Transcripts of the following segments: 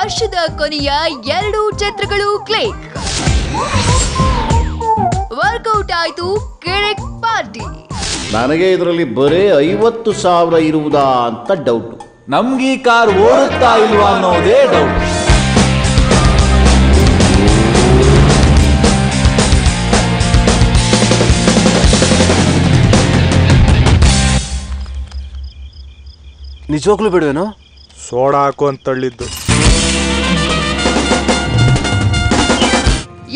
ವರ್ಷದ ಕೊನೆಯ 2 ಚಿತ್ರಗಳು ಕ್ಲಿಕ್. ವರ್ಕೌಟ್ ಆಯ್ತು ಕಿರಿಕ್ ಪಾರ್ಟಿ. ನನಗೆ ಇದರಲ್ಲಿ ಬರೀ 50,000 ಇರುವುದಾ ಅಂತ ಡೌಟ್. ನಮ್ಗೆ ಈ ಕಾರ್ ಓಡುತ್ತಾ ಇಲ್ವಾ ಅನ್ನೋದೇ ಡೌಟ್. ನಿಜವಾಗ್ಲೂ ಬಿಡುವೇನೋ? ಸೋಡಾ ಹಾಕು ಅಂತ ತಳ್ಳಿದ್ದು.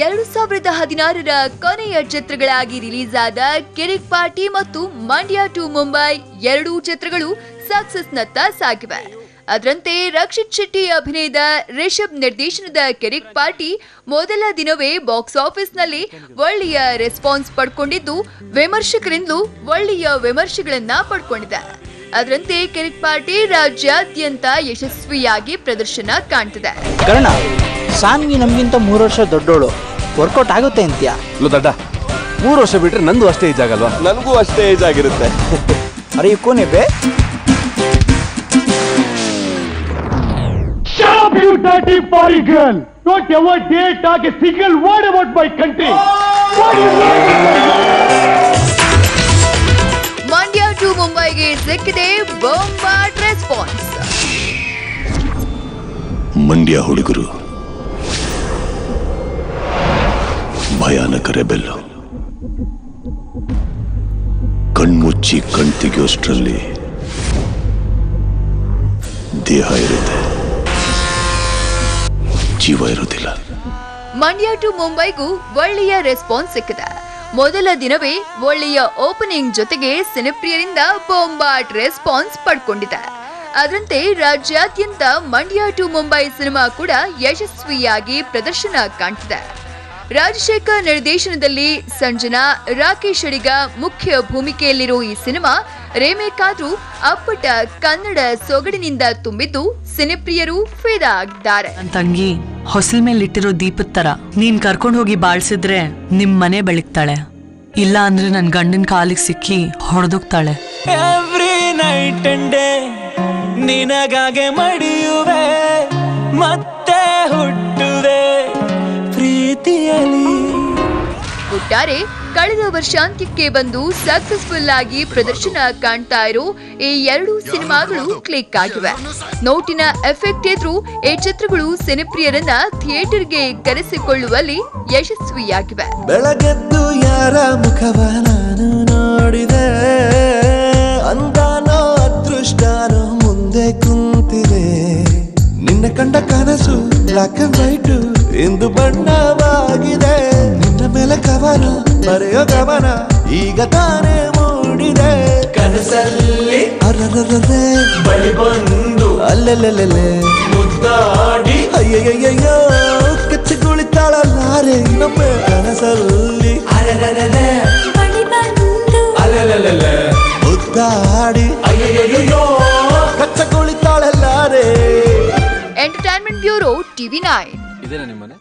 2016ರ ಕೊನೆಯ ಚಿತ್ರಗಳಾಗಿ ರಿಲೀಸ್ ಆದ ಕಿರಿಕ್ ಪಾರ್ಟಿ ಮತ್ತು ಮಂಡ್ಯ ಟು ಮುಂಬೈ 2 ಚಿತ್ರಗಳು ಸಕ್ಸಸ್ನತ್ತ ಸಾಗಿವೆ. ಅದರಂತೆ ರಕ್ಷಿತ್ ಶೆಟ್ಟಿ ಅಭಿನಯದ ರಿಷಬ್ ನಿರ್ದೇಶನದ ಕಿರಿಕ್ ಪಾರ್ಟಿ ಮೊದಲ ದಿನವೇ ಬಾಕ್ಸ್ ಆಫೀಸ್ನಲ್ಲಿ ಒಳ್ಳೆಯ ರೆಸ್ಪಾನ್ಸ್ ಪಡ್ಕೊಂಡಿದ್ದು ವಿಮರ್ಶಕರಿಂದಲೂ ಒಳ್ಳೆಯ ವಿಮರ್ಶೆಗಳನ್ನ ಪಡ್ಕೊಂಡಿದೆ. ಅದರಂತೆ ಕಿರಿಕ್ ಪಾರ್ಟಿ ರಾಜ್ಯಾದ್ಯಂತ ಯಶಸ್ವಿಯಾಗಿ ಪ್ರದರ್ಶನ ಕಾಣ್ತಿದೆ. ಕರ್ಣ, ಸಾನ್ವಿ ನಮ್ಗಿಂತ 3 ವರ್ಷ ದೊಡ್ಡೋಳು, ವರ್ಕೌಟ್ ಆಗುತ್ತೆ ಅಂತ್ಯಾ? ದಡ್ಡ, 3 ವರ್ಷ ಬಿಟ್ರೆ ನಂದು ಅಷ್ಟೇ ಏಜ್ ಆಗಲ್ವಾ? ನನಗೂ ಅಷ್ಟೇ ಏಜ್ ಆಗಿರುತ್ತೆ. ಅರೆ ಕೋನೆ ಬೇ. Shut up, you dirty foreign girl! Don't ever dare talk a single word about my country. What is wrong with my... Mandya to ಮುಂಬೈಗೆ ಸಿಕ್ಕಿದೆ ಬಾಂಬಾಟ್ ರೆಸ್ಪಾನ್ಸ್. ಮಂಡ್ಯ ಹುಡುಗರು ಭಯಾನಕ ರೆಬೆಲ್ಲು. ಕಣ್ಮುಚ್ಚಿ ಕಣ್ತೆಗೆಯೋಷ್ಟರಲ್ಲಿ ದೇಹ ಇರುತ್ತೆ, ಜೀವ ಇರುವುದಿಲ್ಲ. ಮಂಡ್ಯ ಟು ಮುಂಬೈಗೂ ಒಳ್ಳೆಯ ರೆಸ್ಪಾನ್ಸ್ ಸಿಕ್ಕಿದೆ. ಮೊದಲ ದಿನವೇ ಒಳ್ಳೆಯ ಓಪನಿಂಗ್ ಜೊತೆಗೆ ಸಿನಿಪ್ರಿಯರಿಂದ ಬಾಂಬಾಟ್ ರೆಸ್ಪಾನ್ಸ್ ಪಡ್ಕೊಂಡಿದೆ. ಅದರಂತೆ ರಾಜ್ಯಾದ್ಯಂತ ಮಂಡ್ಯ ಟು ಮುಂಬೈ ಸಿನಿಮಾ ಕೂಡ ಯಶಸ್ವಿಯಾಗಿ ಪ್ರದರ್ಶನ ಕಾಣ್ತಿದೆ. ರಾಜಶೇಖರ್ ನಿರ್ದೇಶನದಲ್ಲಿ ಸಂಜನಾ, ರಾಕೇಶ್ ಅಡಿಗ ಮುಖ್ಯ ಭೂಮಿಕೆಯಲ್ಲಿರೋ ಈ ಸಿನಿಮಾ ರೇಮೇಕ್ ಆದ್ರೂ ಅಪ್ಪಟ ಕನ್ನಡ ಸೊಗಡಿನಿಂದ ತುಂಬಿದ್ದು ಸಿನಿಪ್ರಿಯರು ಫಿದಾ ಆಗಿದ್ದಾರೆ. ನನ್ ತಂಗಿ ಹೊಸಲ್ ಮೇಲೆ ಇಟ್ಟಿರೋ ದೀಪದ ತರ ನೀನ್ ಕರ್ಕೊಂಡು ಹೋಗಿ ಬಾಳ್ಸಿದ್ರೆ ನಿಮ್ ಮನೆ ಬೆಳಗ್ತಾಳೆ, ಇಲ್ಲ ಅಂದ್ರೆ ನನ್ ಗಂಡನ್ ಕಾಲಿಗೆ ಸಿಕ್ಕಿ ಹೊಡೆದೋಗ್ತಾಳೆ. ಎವ್ರಿ ನೈಟ್ ಅಂಡ್ ಡೇ ನಿನಗಾಗೆ ಮಡಿಯುವೆ, ಮತ್ತೆ ಹುಟ್ಟುವೆ ಪ್ರೀತಿಯಲ್ಲಿ. ಒಟ್ಟಾರೆ ಕಳೆದ ವರ್ಷಾಂತ್ಯಕ್ಕೆ ಬಂದು ಸಕ್ಸಸ್ಫುಲ್ ಆಗಿ ಪ್ರದರ್ಶನ ಕಾಣ್ತಾ ಇರೋ ಈ 2 ಸಿನಿಮಾಗಳು ಕ್ಲಿಕ್ ಆಗಿವೆ. ನೋಟಿನ ಎಫೆಕ್ಟ್ ಎದುರು ಈ ಚಿತ್ರಗಳು ಸಿನಿಪ್ರಿಯರನ್ನ ಥಿಯೇಟರ್ಗೆ ಕರೆಸಿಕೊಳ್ಳುವಲ್ಲಿ ಯಶಸ್ವಿಯಾಗಿವೆ. ಬೆಳಗೆದ್ದು ಯಾರ ಮುಖವ ನಾನು ನೋಡಿದೆ, ಅಂದಾನೋ ಅದೃಷ್ಟನೋ ಮುಂದೆ ಕುಂತಿದೆ. ನಿನ್ನ ಕಂಡ ಕನಸು ಬ್ಲಾಕ್ ಅಂಡ್ ವೈಟ್ ಇಂದು ಬಣ್ಣವಾಗಿದೆ. ನಿನ್ನ ಮೇಲೆ ಕವನ ಬರೆಯೋ ಗಮನ ಈಗ ತಾನೇ ಮೂಡಿದೆ. ಕನಸಲ್ಲಿ ಅರರರರೆ ಬಳಿ ಬಂದು ಅಲ್ಲೆಲ್ಲೆಲ್ಲೆ ಮುದ್ದಾಡಿ ಅಯ್ಯಯ್ಯಯ್ಯೋ ಕಚ್ಚಗುಳಿತಾಳಲ್ಲಾರೆ ನಮ್ಮ ಕನಸಲ್ಲಿ ಅರರರರೆ ಬಳಿ ಬಂದು ಅಲ್ಲೆಲ್ಲೆಲ್ಲೆ ಮುದ್ದಾಡಿ ಅಯ್ಯಯ್ಯಯ್ಯೋ ಕಚ್ಚಗುಳಿತಾಳಲ್ಲಾರೆ. Entertainment bureau, TV9. ಇದೇನಾ ನಿಮ್ಮನೆ?